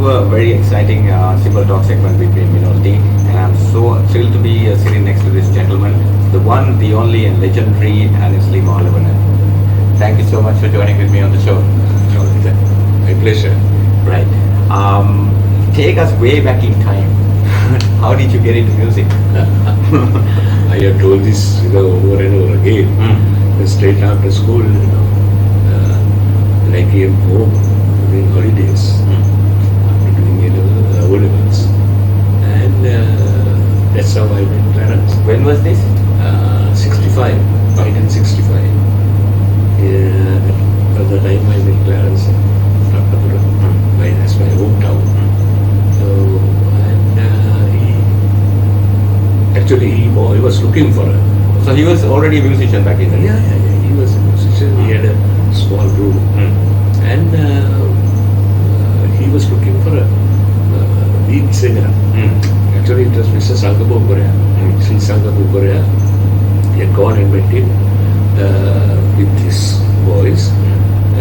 to a very exciting Simple Talk segment between Minol Dee, and I'm so thrilled to be sitting next to this gentleman, the one, the only, and legendary Annesley Malawana. Thank you so much for joining with me on the show. My pleasure. Right. Take us way back in time. How did you get into music? I have told this over and over again. Straight after school, when I came home during holidays, after doing O-levels, and that's how I met Clarence. When was this? 65, 1965. At the time I met Clarence, that's my hometown. So, and he was looking for her. So he was already a musician back in the day? Yeah. He was a musician. He had a small room. And he was looking for a lead singer. Actually, it was Mr. Sangabokorea. Sri Sangabokorea. He had gone and met him with his voice.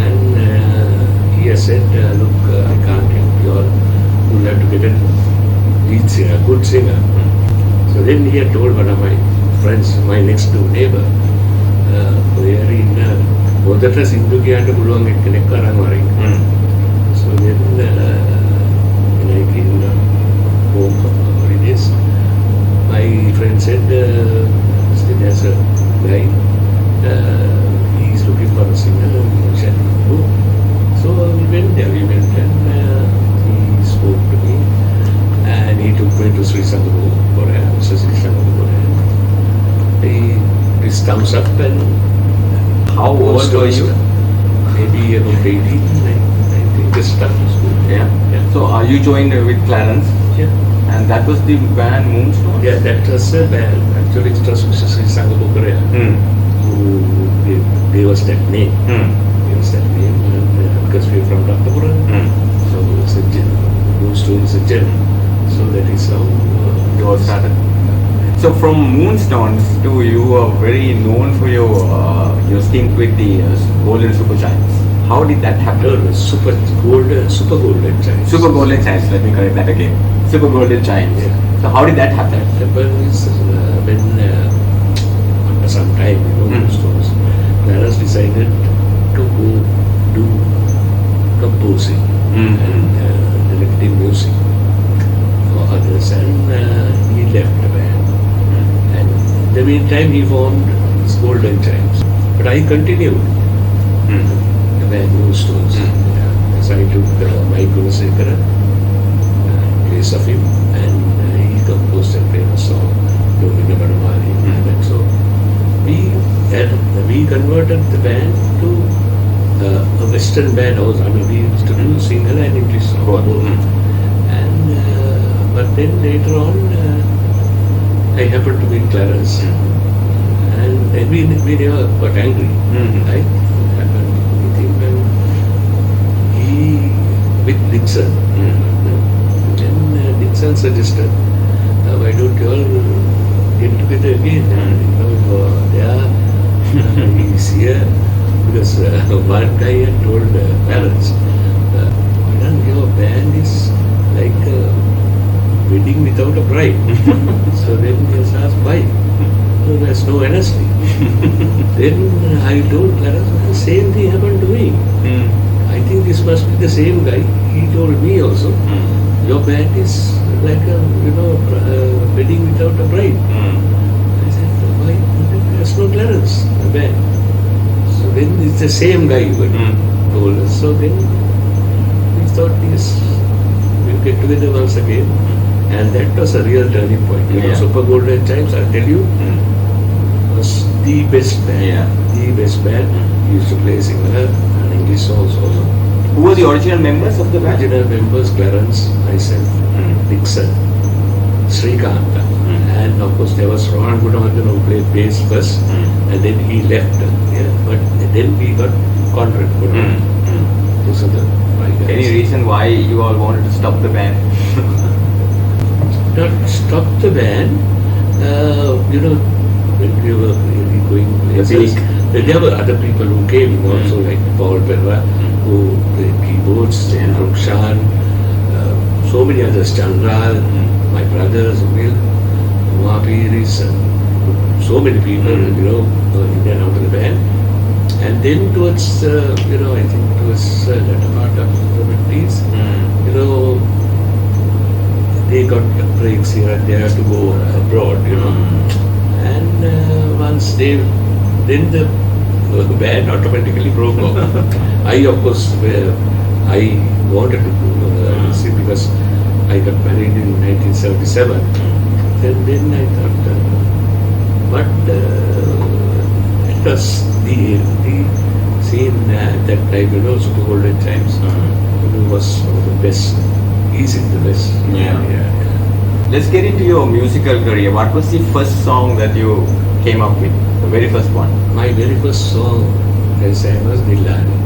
And he has said, look, I can't help you all. You'll have to get a lead singer, a good singer. So then he had told one of my friends, my next door neighbor, they are in Bodata Sindhuki and Puluang Kanekaranwari. So then when I came home from holidays, my friend said, there's a guy, he's looking for a singer, and shall we go? So we went there, and he spoke to me, and he took me to Sri Sangabokorea, Mr. Sri Sangabokorea. He his thumbs up. And how old were you? Maybe about 18, I think this time school. Yeah. So you joined with Clarence? Yeah. And that was the band Moonstone? Yeah, that was a band. Actually, it was Mr. Sri Sangabokorea who gave us that name. Because we are from Dr. So it's a gin. Moonstone is a gin. So that is how you all started. So from Moonstones to you are very known for your stint with the Golden Super Giants. How did that happen? No, Super Golden Giants. Super Golden Giants, let me correct that again. Super Golden Giants. Yeah. So how did that happen? That happened is when after some time, Moonstones, Clarence decided to go do composing and directing music for others, and he left the band. In the meantime, he formed his Golden Giants. But I continued the band Moonstones. So I took Mike Gunasekara in place of him, and he composed and played a song, Domina Madamari. And so we converted the band to a Western band also. I mean, we used to do single and English songs. And but then later on, I happened to meet Clarence, and we never got angry. I happened to meet him when he with Dixon. Then Dixon suggested, why don't you all get together again? He's here because one guy had told Clarence, your band is like wedding without a bride. So then he was asked why. So there's no Annesley. Then I told Clarence, the same thing happened to me. I think this must be the same guy. He told me also, your band is like a wedding without a bride. I said, why? There's no Clarence in the band. So then it's the same guy who had told us. So then we thought, yes, we'll get together once again. And that was a real turning point. Super Golden Giants, I'll tell you, was the best band. The best band. We used to play singular and English songs also. Who were the original members of the band? Original members, Clarence, myself, Dixon, Srikanta. And of course there was Rohan Gunawandan who played bass first, and then he left. But then we got Conrad Gunawandan. Those are the five guys. Any reason why you all wanted to stop the band? Not stop the band, when we were really going places, there were other people who came also, like Paul Perra, who played keyboards, and Rukshan, so many others, Chandral, my brothers, Sunil, Mahapiris, so many people, in and out of the band. And then towards, I think towards that part of the 50s, they got breaks here and there to go abroad, And once then the band automatically broke off. I, of course, I wanted to do see, because I got married in 1977. Then I thought, but it was the scene at that time, super golden times. It was one of the best, easily the best. Yeah. Let's get into your musical career. What was the first song that you came up with? The very first one? My very first song I sang was Nillani.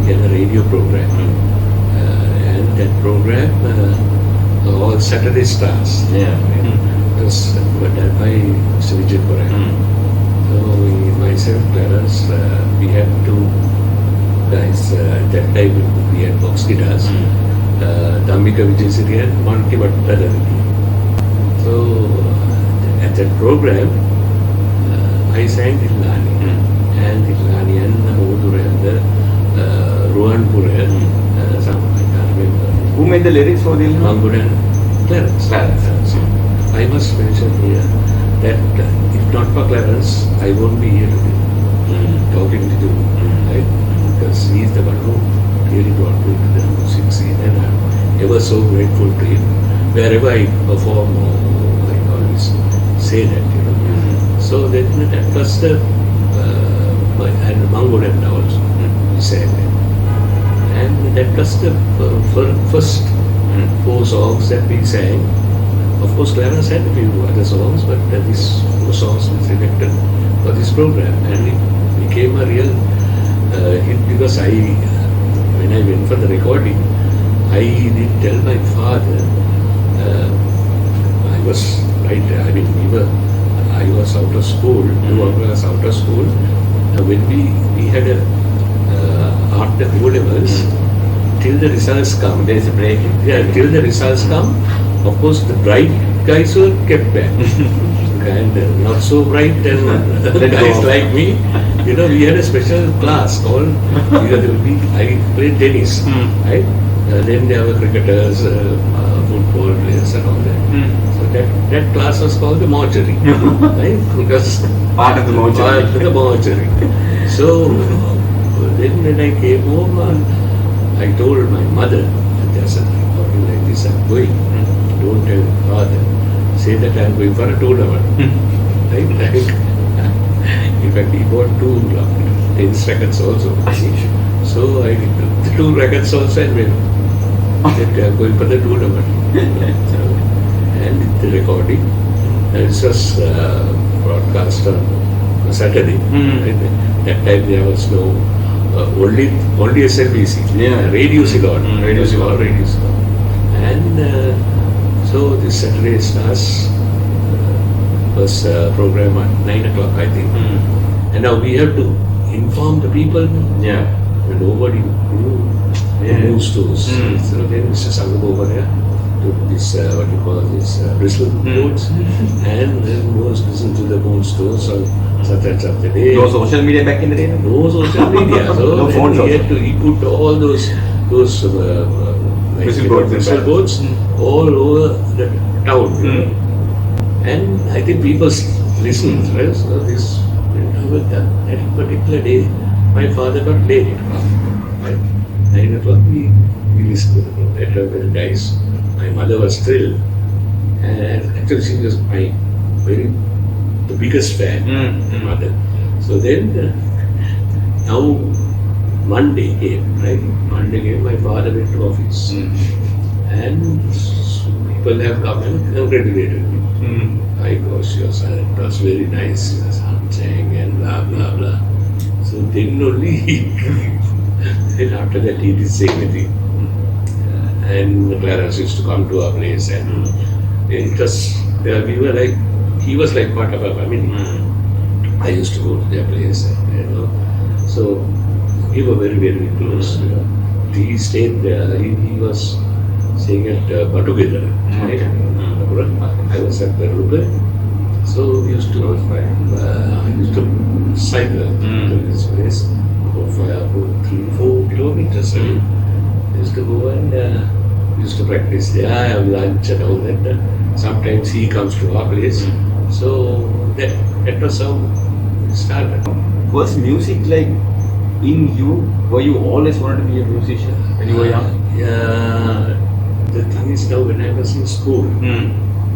In a radio program. And that program, all Saturday Stars. Yeah. It was done by Mr. Vijay Koran. So myself, Clarence, we had two guys. At that time we had box guitars. Dhammika Vijay Siri and Manki Bhattadari. So at that program, I sang Nillani. And Nillani and Namodura and Rohanpur and some, I can't remember. Who made the lyrics for Nillani? Mangur and Clarence. I must mention here that if not for Clarence, I won't be here today talking to you, right? Because he is the one who really brought me to the music scene, and I'm ever so grateful to him. Wherever I perform, I always say that, So then that was the, and Manguran also, we sang that. And that was the first 4 songs that we sang. Of course, Clarence had a few other songs, but these 4 songs were selected for this program, and it became a real hit because when I went for the recording, I did tell my father, I was right, I was out of school, I was out of school, when we had after O-levels, till the results come, There is a break. Yeah, till the results come, of course the bright guys were kept back. And not so bright and guys like me, we had a special class called, I played tennis, right? Then there were cricketers, football players and all that. So that class was called the mortuary, right? Because Part of the mortuary. Part of the mortuary. So then when I came home, I told my mother, there's a recording like this, I'm going. Don't tell father. Say that I'm going for a tournament. Right? In fact, he bought 2 tennis rackets also. So I took the 2 rackets also and went. Said, I'm going for the tournament. And the recording. And it was broadcast on Saturday. That time there was no, only SLBC. Yeah. Radio Ceylon. Radio Ceylon. And so this Saturday Stars was program at 9 o'clock, I think. And now we have to inform the people. Yeah. Nobody knew the news stores. So then Mr. Sangam over there took this, what you call this, Bristol boats, and then was listen to the moon stores on such and such a day. No social media back in the day? No social media. So No phones he put all those whistle boats all over the town. And I think people listened, right? So this, that particular day, my father got late. Right? 9 o'clock, we listened to the program. That was very nice. My mother was thrilled. And actually, she was the biggest fan, my mother. So then, now Monday came, right? Monday came, my father went to office. And people have come and congratulated me. My gosh, your son, it was very nice, your son sang and blah, blah, blah. So then only, then after that he didn't say anything. And Clarence used to come to our place, and it was, we were like, he was like part of our family. I used to go to their place, so we were very, very close. He stayed there, he was staying at Batugedra. Okay. I was at Perlupe. So we used to cycle to this place for 3-4 kilometers. I used to go and used to practice there, have lunch and all that. Sometimes he comes to our place. So that was how it started. Was music like in you? Were you always wanted to be a musician when you were young? Yeah. The thing is now when I was in school,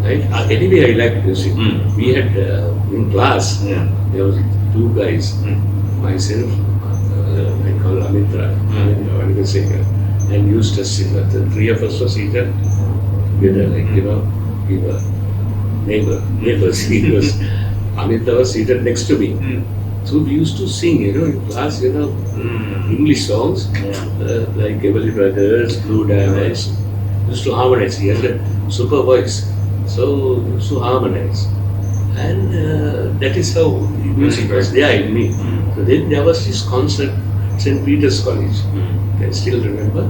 right? Anyway, I liked music. We had in class, there was 2 guys, myself, I call Amitra, Amitra singer, and Eustace singer. The 3 of us were seated together, like we were neighbors. Amitra was seated next to me. So we used to sing, in class, English songs, like Everly Brothers, Blue Diamonds. Used to harmonize. He had a super voice, so used to harmonize, and that is how music was there in me. So then there was this concert at St. Peter's College. I still remember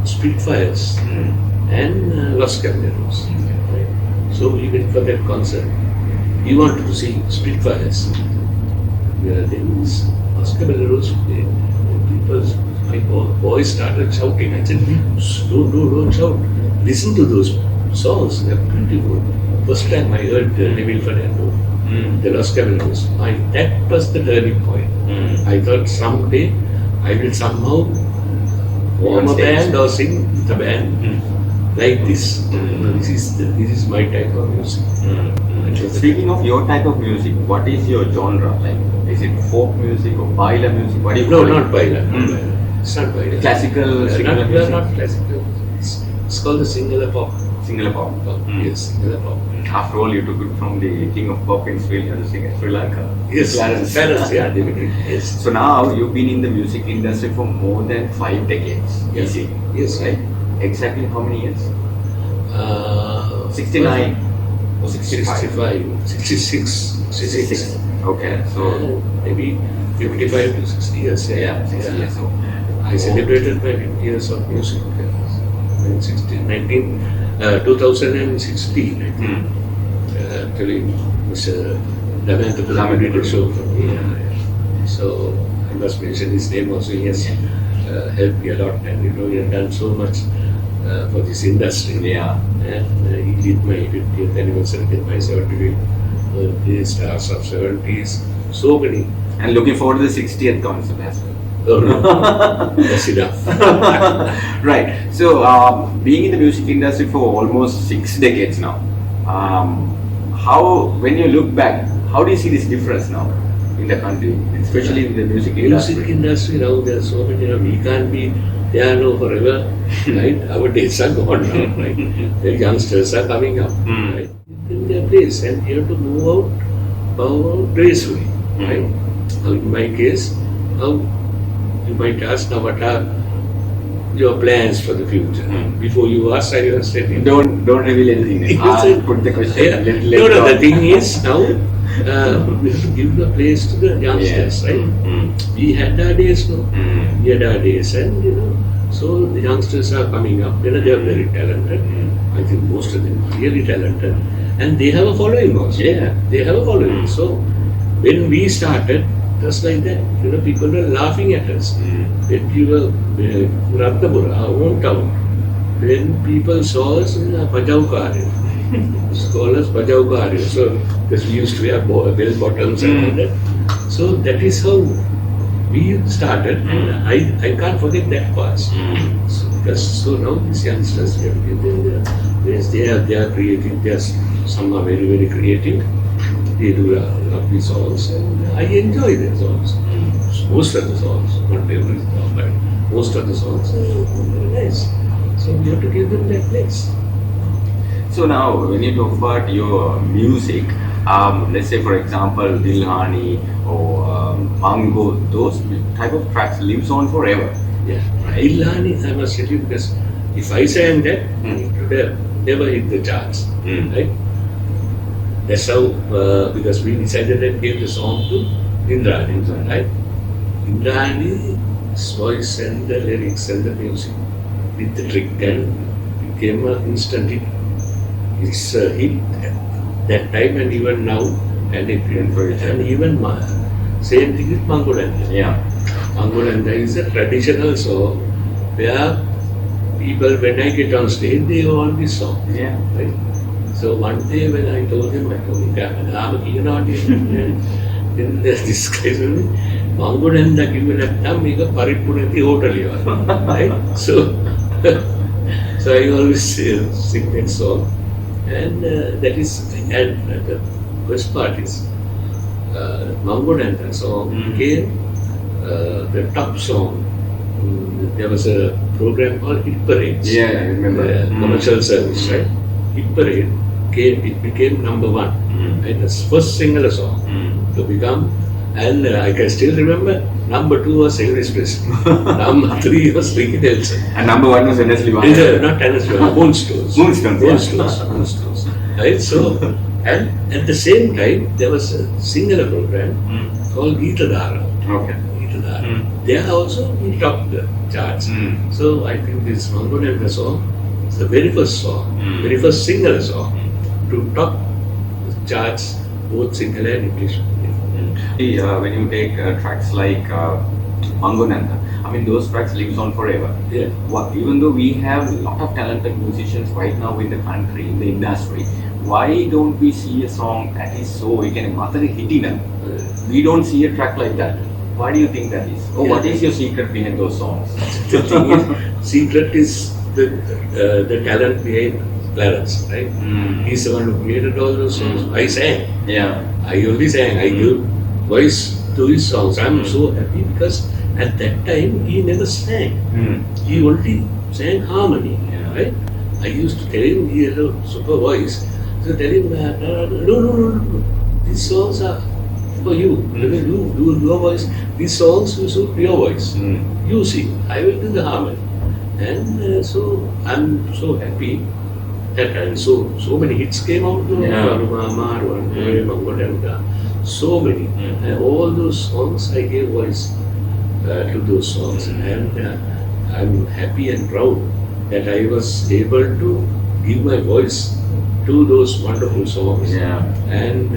Spitfires and Los Caballeros. So we went for that concert. He wanted to see Spitfires. Then Los Caballeros played. My boys started shouting. I said, don't shout. Listen to those songs. They're beautiful. First time I heard Neville Fernando, the Los Caballeros. That was the turning point. I thought someday I will somehow form a band or sing with a band like this. This is my type of music. Speaking of your type of music, what is your genre? Like, is it folk music or baila music? What do you No, call not it? baila. It's not baila. Classical, singular We are music? not classical. It's called the singular pop. Singular pop. Yes, singular pop. After all, you took it from the king of pop in Sri Lanka. Yes, Clarence. yeah, definitely. Yes. So now you've been in the music industry for more than 5 decades. Yes. Easy. Yes. Right? Exactly how many years? 69 or 65? 65, 66. 66. Okay, so maybe 55 to 60 years. yeah, 60 years. So I celebrated my 50 years of music in 2016, I think. Actually, Mr. Daman did a show for me. So I must mention his name also. He has helped me a lot, and he has done so much for this industry. yeah. And he did my 50th anniversary, did my 75th birthday, stars of 70s, so many. And looking forward to the 60th concert as well. Oh no, that's enough. Right. So, being in the music industry for almost 6 decades now, when you look back, how do you see this difference now in the country, especially in the music industry? Music industry now, there are so many, we can't be there no forever, right? Our days are gone now, right? The youngsters are coming up, right? In their place, and you have to move out gracefully, right? Now, in my case, how you might ask now, what are your plans for the future? Before you ask, I was saying, Don't reveal anything. I'll put the question. The thing is now, we have to give the place to the youngsters, right? We had our days, no? We had our days, and so the youngsters are coming up. They are very talented. I think most of them are really talented, and they have a following also. Yeah, they have a following. So when we started, just like that, people were laughing at us. When we were Ratnapura, our own town, when people saw us, Bajau Karya. Call us Bajau Karya. So, because we used to wear bell bottoms and all that. So, that is how we started, and I can't forget that past. So now these youngsters, they are creative, some are very, very creative. They do lovely songs, and I enjoy their songs. Most of the songs, not every song, but most of the songs are very nice. So we have to give them that place. So now, when you talk about your music, let's say for example, Dilhani or Mango, those type of tracks lives on forever. Yeah, right. Dilhani, I must tell you, because if I sang that, it would have never hit the charts, right? That's how, because we decided and gave the song to Indrani, right? Indrani, his voice and the lyrics and the music with the trick, and became an instant hit. It's a hit at that time and even now, and even same thing with Mangolanda. Yeah. Mangolanda is a traditional song where people, when I get on stage, they all this song. Yeah. Right? So one day when I told him, then this guy told me, Mangolanda make a paripurati hotel. Right? So, so I always sing that song. And that is, and the first part is Mangolanda song became the top song. There was a program called Hit Parade. Yeah, I remember. Commercial service, right? Hit Parade it became number one. Right? The first single song to become, and I can still remember, number 2 was Elvis Presley, number 3 was Ricky Nelson. And number 1 was Annesley Malawana. Not Annesley, Moonstones. Moonstones. Right? So, and at the same time, there was a singular program called Geetadara. Okay. There also we topped the charts. So I think this Mangolanda song is the very first song, very first single song to top the charts, both single and English. When you take tracks like Mangolanda, I mean those tracks lives on forever. Yeah. Even though we have a lot of talented musicians right now in the country, in the industry, why don't we see a song that is so we can hit? We don't see a track like that. Why do you think that is? What is your secret behind those songs? The thing is, secret is the talent behind Clarence, right? He's the one who created all those songs. I sang. Yeah. I only sang. I gave voice to his songs. I'm so happy because at that time he never sang. He only sang harmony, right? I used to tell him he had a super voice. So tell him, no. These songs are for you. You do your voice. These songs will suit your voice. You sing. I will do the harmony. And so I'm so happy that so many hits came out. So many. And all those songs I gave voice to those songs. And I'm happy and proud that I was able to give my voice to those wonderful songs, and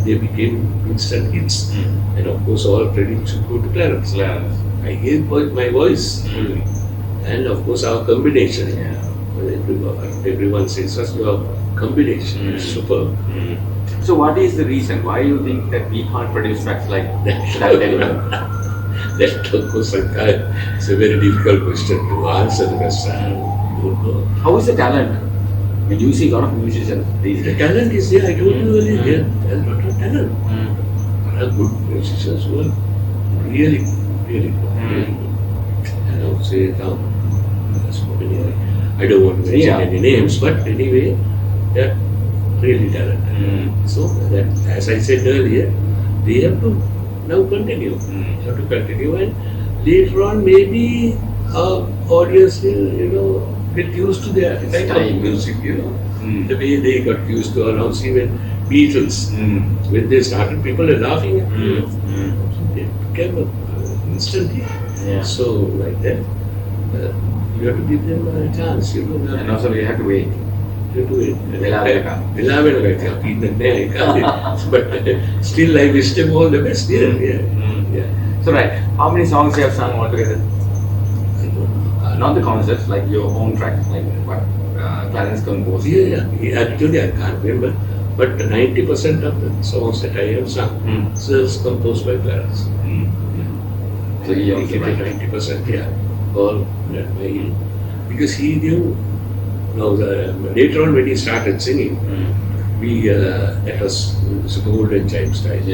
they became instant hits. And of course, all credit should go to Clarence. I gave my voice only, and of course, our combination. Everyone says, "Your combination is superb." So, what is the reason? Why you think that we can't produce tracks like that anymore? That, of course, it's a very difficult question to answer because I don't know. How is the talent? When you see a lot of musicians these days. The talent is there. I told you earlier, there's a lot of talent. There are good musicians who are really good. And I would say now, so many, I don't want to mention any names, but anyway, they're really talented. So, that, as I said earlier, they have to now continue. They have to continue, and later on, maybe our audience will, get used to their type of music, the way they got used to announce even Beatles. When they started, people were laughing at them. They became an instant hit. So, like that, you have to give them a chance, And also, we have to wait. You have to wait. But still, I wish them all the best. So, right, how many songs you have sung altogether? Not the concerts, like your own tracks, like what Clarence composed. Actually I can't remember, but 90% of the songs that I have sung is composed by Clarence. So he also 90%, all that by him. Because he knew, later on when he started singing, that was the golden chimes time.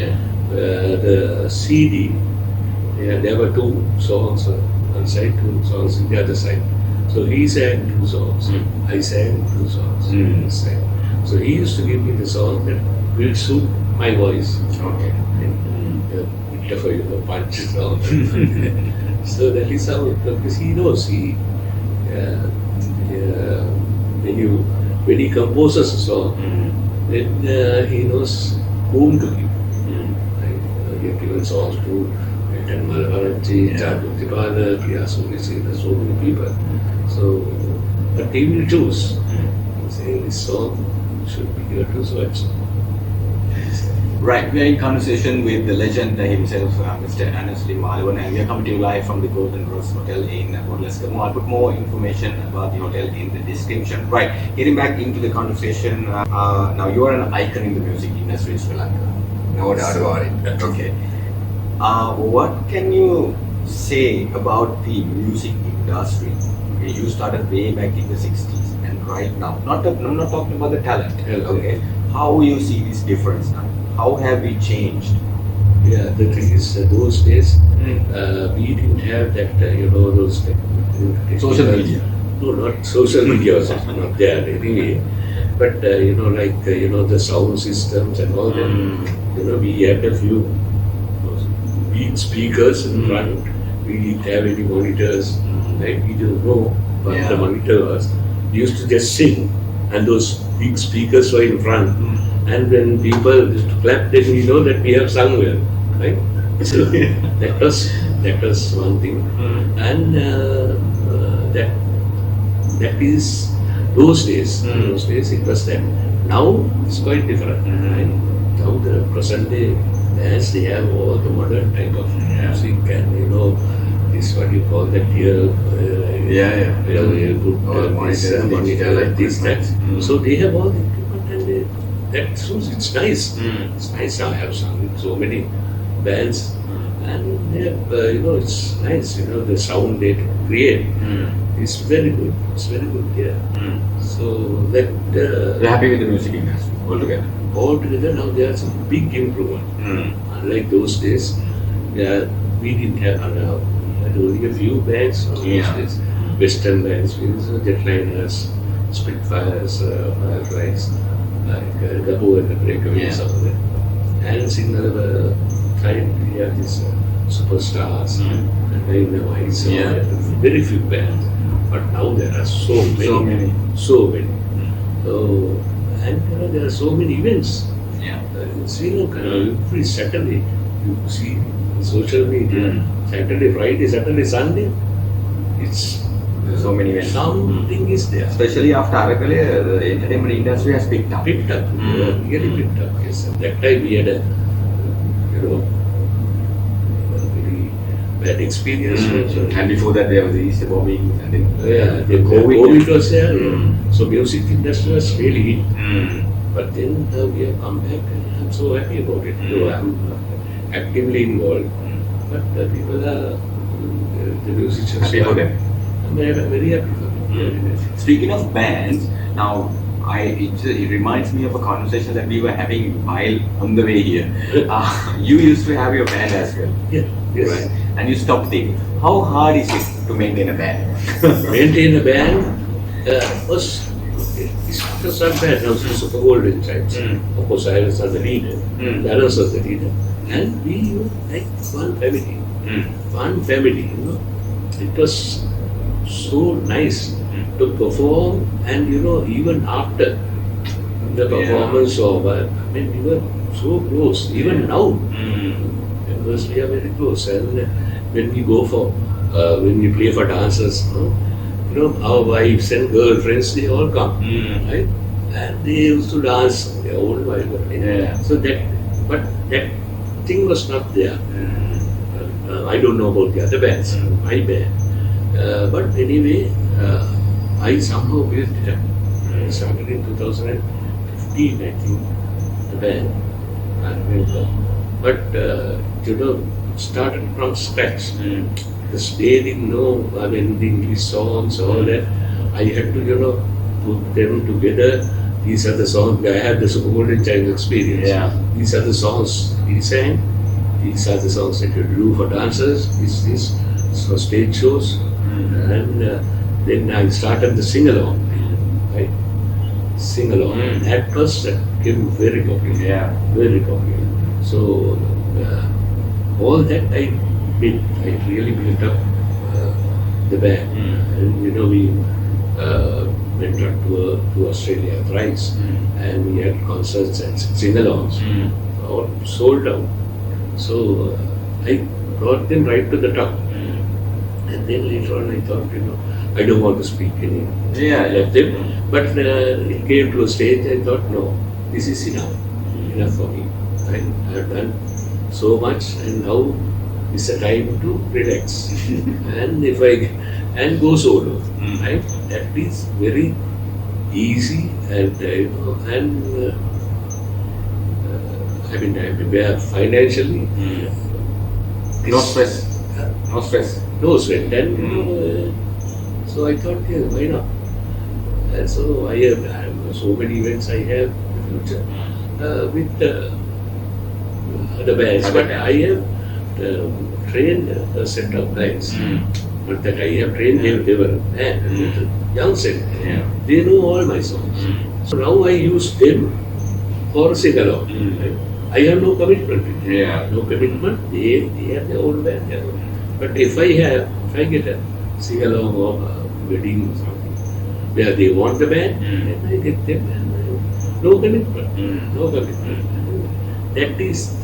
The CD, there were 2 songs. One side, 2 songs on the other side. So he sang 2 songs. I sang 2 songs. So he used to give me the song that will suit my voice. Okay. For punch song. So that is how it works. Because he knows when he composes a song, then he knows whom to give. He has given songs to and Chakravarti, Chakravarti Bala, Piyasuri, there's so many people. So, but they will choose. Say this song should be here too, so it's Right, we are in conversation with the legend himself, Mr Annasley Malawana, and we are coming to you live from the Golden Rose Hotel in Port Lascombe. I'll put more information about the hotel in the description. Right, getting back into the conversation, now you are an icon in the music industry in Sri Lanka. No doubt about it. Okay. What can you say about the music industry? Okay, you started way back in the 60s and right now. I'm not talking about the talent. Okay. How you see this difference now? How have we changed? Yeah, the thing is, those days we didn't have that, those Social media. No, not social media was not there anyway. But the sound systems and all that. We had a few big speakers in front. We didn't have any monitors. Like we don't know what the monitor was. We used to just sing, and those big speakers were in front. And when people used to clap, then we know that we have sung well, right? So that was one thing, and that is those days. Those days it was that. Now it's quite different. Right? Now the present day bands, they have all the modern type of music, and this what you call that here. Monitor like this, that. So they have all the equipment, and that shows it's nice. It's nice. I have sung with so many bands, and they have, it's nice. The sound they create is very good. It's very good. Yeah. So that You're happy with the music industry altogether? Altogether now there's a big improvement. Unlike those days, we didn't have. We had only a few bands. Those days. Western bands, Jetliners, Spitfires, Fireflies, like the Who and the Breakaways, all that. And in the time we have these superstars and Dynamite, very few bands. But now there are so many. So, and there are so many events. In Sri Lanka, every Saturday you see social media, Saturday, Friday, Saturday, Sunday, it's so many events. Something is there. Especially after Arakale, the entertainment industry has picked up. Really picked up. Yes. At that time we had a very bad experience. And before that there was the Easter bombing and then the COVID was there. So music industry was really hit. But then we have come back, and I'm so happy about it. I'm actively involved. But people are the musicians. Happy for them. I'm very happy for them. Speaking of bands, now it reminds me of a conversation that we were having while on the way here. You used to have your band as well. Yeah. Yes. Right? And you stopped thinking. How hard is it to maintain a band? Maintain a band was not bad. Now it's super golden times. Of course, I was the leader. Dallas was the leader, and we were like one family. One family. It was so nice to perform, and even after the performance over, we were so close. Even now, because we are very close. And when we go for, when we play for dancers, our wives and girlfriends, they all come, right? And they used to dance their own wife. So but that thing was not there. I don't know about the other bands, my band. But anyway, I somehow built it up. I started in 2015, I think, the band. I remember. But, started from scratch. Because they didn't know, the English songs, all that. I had to, put them together. These are the songs. I had the Super Golden Child experience. These are the songs he sang. These are the songs that you do for dancers. This for stage shows. And then I started the sing-along. Right? Sing-along. That became very popular. Very popular. So, all that I did. I really built up the band. And we went up to Australia thrice, and we had concerts and sing-alongs, all sold out. So I brought them right to the top. And then later on I thought, I don't want to speak anymore. Yeah. I left them. But it came to a stage I thought, no, this is enough for me. I have done so much and now is the time to relax. and go solo. Right? That is very easy and financially. No stress. No stress. No sweat. And so I thought, yeah, why not? And so I have so many events I have in the future with other bands. But I have trained a set of guys. But that I have trained them, they were young set. Yeah. They know all my songs. So now I use them for sing along. I have no commitment. Yeah. No commitment. They have their own band. But if I get a sing along or a wedding or something, where they want the band, then I get them. And no commitment. No commitment. And that is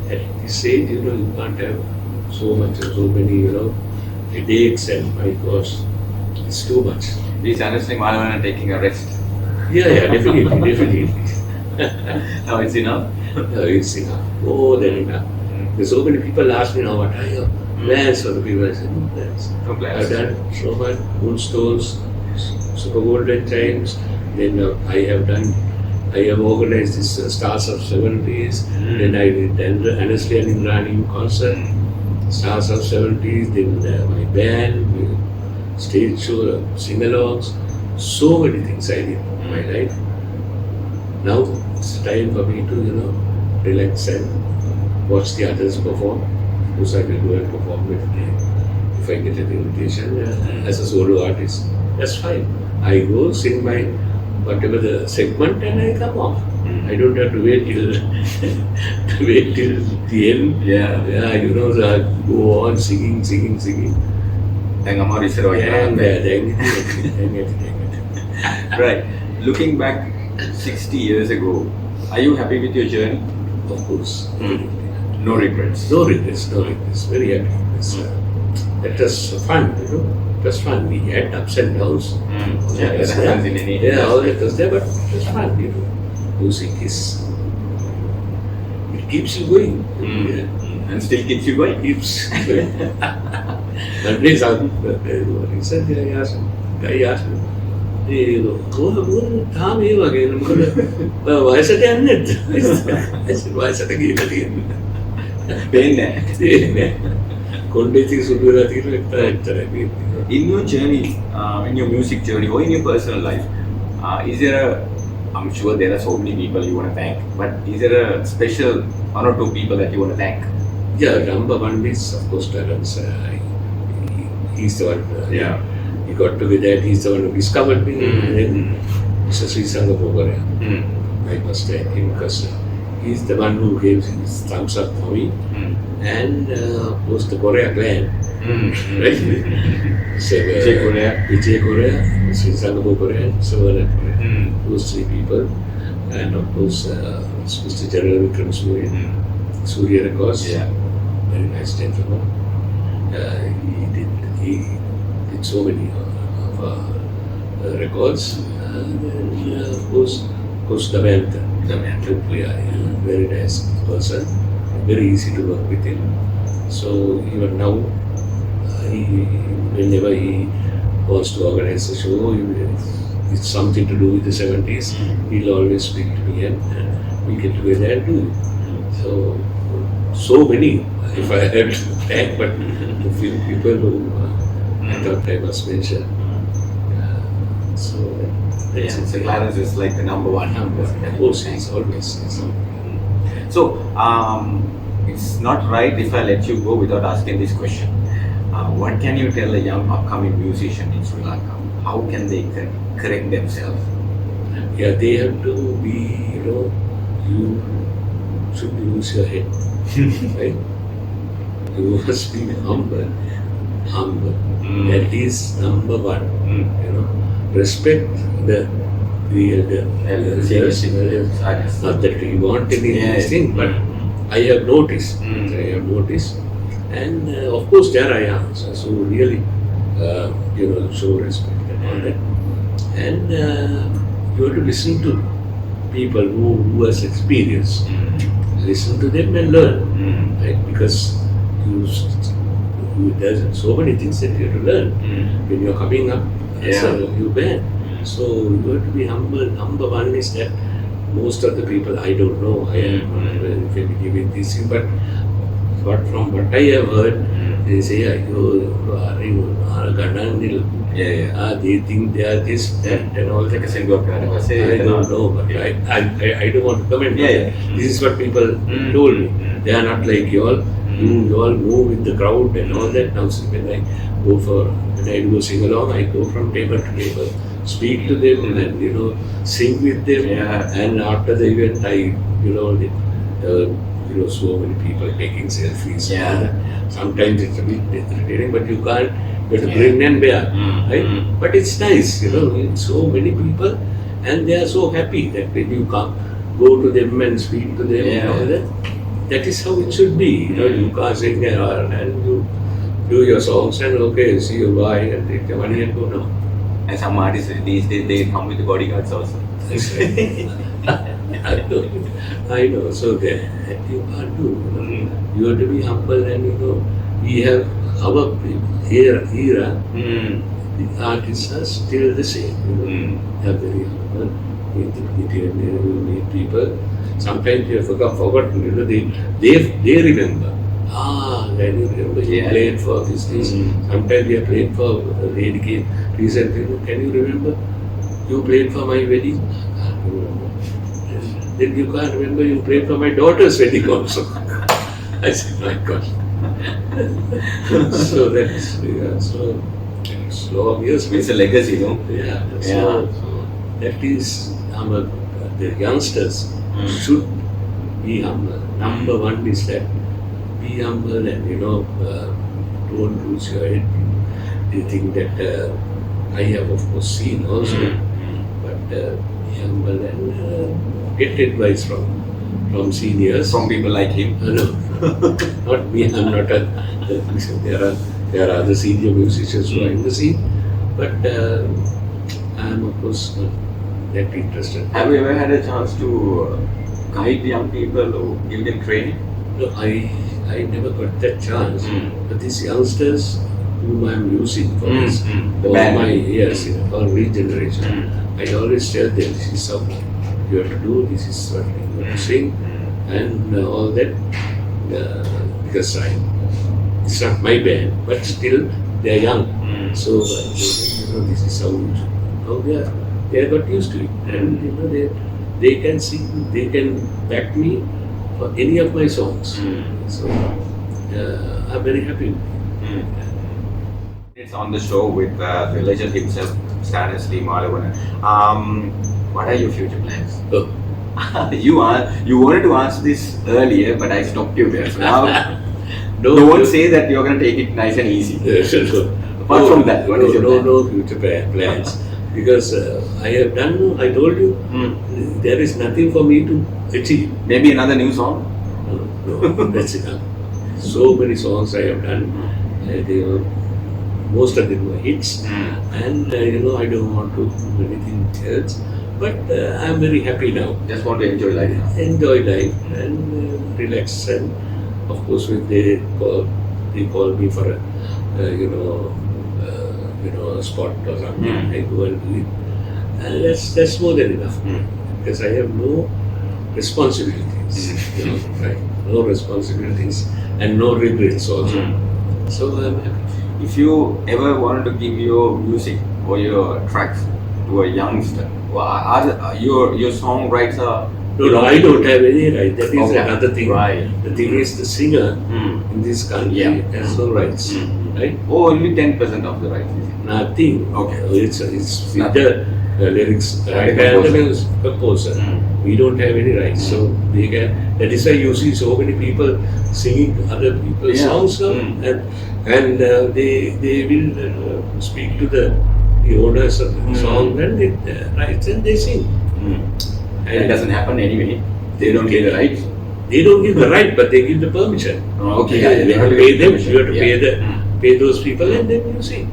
at this age, you can't have so many, headaches and my gosh, it's too much. Is Annesley Malawana taking a rest? Yeah, definitely. No, it's enough. No, it's enough. More than enough. There's so many people ask me now, what are your plans for the people? I said, no plans. No plans. I've done so much, Moonstones, Super Golden Times, then I have organized this Stars of 70s, then I did Annesley and Imrani concert, Stars of 70s, then my band, stage show, sing-alongs, so many things I did in my life. Now it's time for me to, relax and watch the others perform, because I will go and perform with them. If I get an invitation as a solo artist, that's fine. I go sing my whatever the segment and I come off. I don't have to wait till the end. Yeah. So I go on singing. Right. Looking back 60 years ago, are you happy with your journey? Of course. No regrets. No regrets. Very happy. That was fun, It was fun. We had ups and downs. Yeah, that happens in any all that was there, but it was fun, Music it keeps you going. And still keeps you going. Keeps going. One day, recently I asked me, Tom here again. Why is it ended? I said, why is it again? In your journey, in your music journey or in your personal life, I'm sure there are so many people you want to thank, but is there a special one or two people that you want to thank? Yeah, number one is of course Terence. He's the one. He got to be that. He's the one who discovered me. And then Mr. I must thank him because he's the one who gave his thumbs up for me. And of course the Korea clan. Right? So, Vijay Korea, Sri Sangapore Korea, and Savannah Korea. Those three people. And of course Mr. General Vikram Surya Records. Very nice gentleman. He did so many records. And of course the band. Very nice person. Very easy to work with him. So even now, whenever he wants to organize a show, it's something to do with the 70s, he'll always speak to me and we get together and do it. So many, if I had to thank, but a few people who I thought I must mention. So Clarence is like the number one. Of course, he's always. So, it's not right if I let you go without asking this question. What can you tell a young upcoming musician in Sri Lanka? How can they correct themselves? Yeah, they have to be, you should use your head, right? You must be humble. That is number one. Respect the elders. Not that we want anything, but I have noticed And of course there are youngs, so really, show respect and all that. And you have to listen to people who has experience. Listen to them and learn, right? Because there's so many things that you have to learn when you're coming up as a new band. So you have to be humble. Number one is that most of the people, I don't know, I am not very familiar with this thing, but from what I have heard, they say, they think they are this, that, and all that. I don't know, but I don't want to comment on that. This is what people told me. They are not like you all. You all move with the crowd and all that. Now, when I do a sing along, I go from table to table, speak to them, and sing with them. And after the event, so many people taking selfies. Sometimes it's a bit irritating, but you can't. You have to bring and bear, right? But it's nice, so many people, and they are so happy that when you go to them and speak to them and all that. That is how it should be. You can't sing and you do your songs and okay, see you, bye, and take the money and go now. And some artists these days they come with the bodyguards also. That's right. I know. So that you can't do. You have to be humble, and we have our era. The artists are still the same. They are very humble. You meet people. Sometimes you have forgotten. They remember. Then you remember you played for this. Sometimes we have played for a lady came recently. Can you remember? You played for my wedding. I can't remember. Then you can't remember you played for my daughter's wedding also. I said, my God. So that's it's long years. It's a legacy, So that is the youngsters should be humble. Number one is that be humble and don't lose your head. You think that I have of course seen also, but be humble and get advice from seniors. From people like him. No, not me. I'm not a musician. There are other senior musicians who are in the scene, but I'm of course not that interested. Have you ever had a chance to guide young people or give them training? No, I never got that chance. But these youngsters whom I'm using for this, The band. for regeneration, I always tell them this is how you have to do, this is what you have to sing, and all that. Because it's not my band, but still they are young. So this is how you should. Now they are got used to it, and they can sing, they can back me for any of my songs. So I'm very happy. It's on the show with the legend himself, Mr Annasley Malawana. What are your future plans? You wanted to answer this earlier, but I stopped you there. So now, don't say that you're going to take it nice and easy. Apart from that, what is your plan? No future plans. Because I have done, I told you, there is nothing for me to achieve. Maybe another new song? No, that's enough. So many songs I have done, most of them were hits, and I don't want to do anything else. But I'm very happy now. Just want to enjoy life now. Enjoy life and relax. And of course, when they call me for a, a spot or something, I go and do it. And that's more than enough. Because I have no responsibilities. Right? No responsibilities and no regrets also. So I'm happy. If you ever wanted to give your music or your tracks to a youngster, your songwriter? No, I don't have any right. That is another thing. Right. The thing is, the singer in this country has no rights. Right? Oh, only 10% of the rights. Nothing. Okay. It's with the lyrics, writer and the composer. We don't have any rights, so they can. That is why you see so many people singing other people's songs now, and they will speak to the owners of the song and they write and they sing. And it doesn't happen anyway. They don't get the rights. they don't give the right, but they give the permission. Okay, You have to pay them. You have to pay Yeah. pay those people, and then you sing.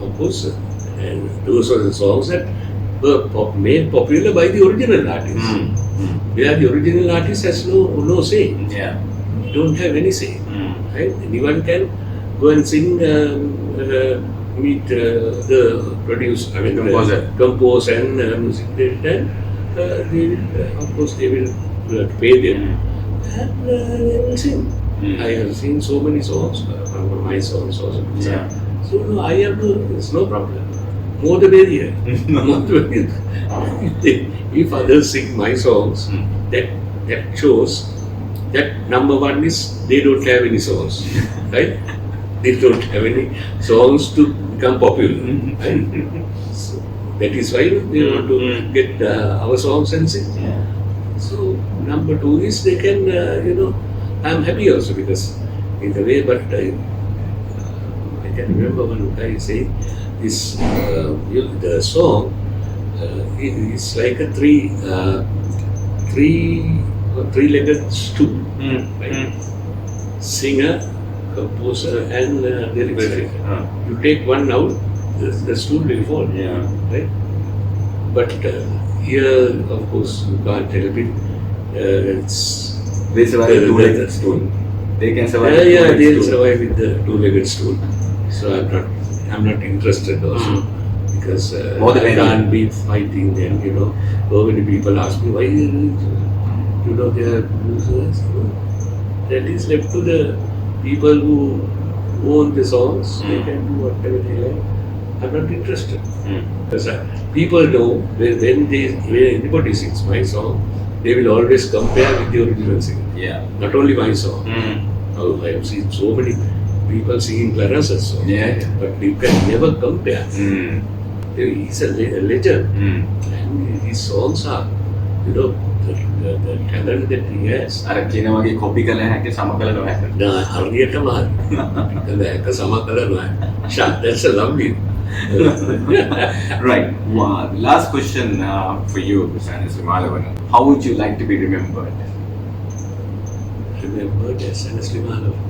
Of course, and those were the songs that were made popular by the original artists. Where the original artist has no say. Yeah. Don't have any say. Right? Anyone can go and sing, meet the producer, I mean, Composer. compose and music director, and they will, of course, they will pay them, and they will sing. I have seen so many songs, my songs also. Yeah. So no, I have no, it's no problem. More the merrier. More the merrier. If others sing my songs, that shows that number one is they don't have any songs, right? They don't have any songs to become popular, right? So that is why they want to get our songs and sing. Yeah. So number two is they can, I'm happy also because in a way, but I can remember one guy saying this, the song is like a three-legged stool, right? Singer, composer, and lyrics writer. You take one out, the stool will fall. Yeah. Right? But here, of course, you can't help it. It's They survive with two-legged stool. They can survive with yeah, two-legged they'll stool. survive with the two-legged stool. So I'm not interested also because More than I any. can't be fighting and so many people ask me why they are users. That is left to the people who own the songs. They can do whatever they like. I'm not interested because people know when anybody sings my song, they will always compare with the original singer. Yeah. Not only my song. Oh, I have seen so many people singing Clarence's song. Yeah. But you can never compare. He's a legend. And his songs are, the talent that he has. අර කියන වගේ copy කළ හැකි සම කළ නොහැක. හරියටම ඒක සම කළ නොහැක. That's a lovely. Right. Wow. Last question for you, Mr Annasley Malawana. How would you like to be remembered? Remembered as Annesley Malawana.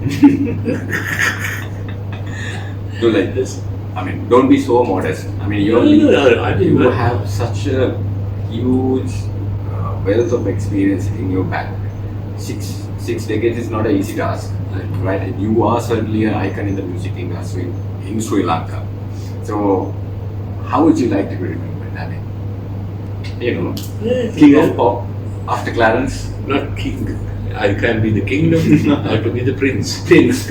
Do like this. I mean, don't be so modest. I mean, you have such a huge wealth of experience in your back. Six decades is not an easy task, right? And you are certainly an icon in the music industry in Sri Lanka. So, how would you like to be remembered? I mean, king of pop after Clarence? Not king. I can be the kingdom or to be the prince. Prince.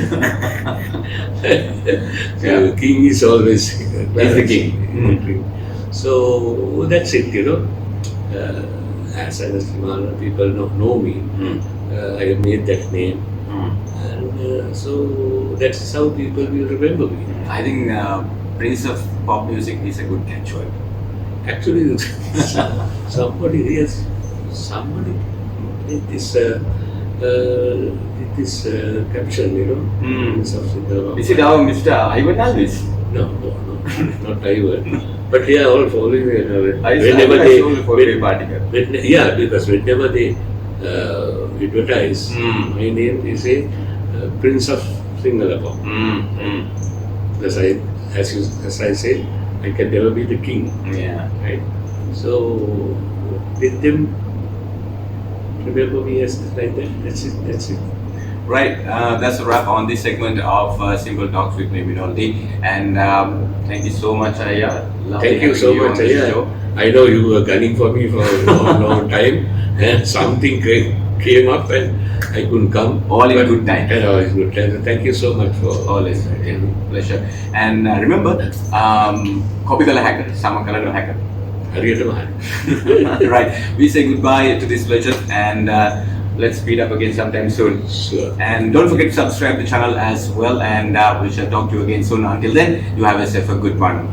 King is always He's the king. So that's it, as Annesley Malawana, people know me. I have made that name. And so that's how people will remember me. I think Prince of Pop Music is a good catchword. Actually, somebody made this caption, Prince of Cinderella. Is it our Mr. Ivan Alvis? No, not Ivan. But they are all following me. Whenever they because whenever they advertise my name, they say Prince of Singapore. Because as I said, I can never be the king. Yeah. Right? So let them remember me as like that. That's it. Right, that's a wrap on this segment of Simple Talks with me, Minol Dee. And thank you so much, Ayya. Thank you so much, Ayya. I know you were gunning for me for a long time, and something came up and I couldn't come. All in good time. Always good time. Thank you so much for always. Pleasure. And remember, copy the hacker, sama kala no hacker. Right, we say goodbye to this legend and let's meet up again sometime soon. Sure. And don't forget to subscribe to the channel as well, and we shall talk to you again soon. Until then, you have yourself a good one.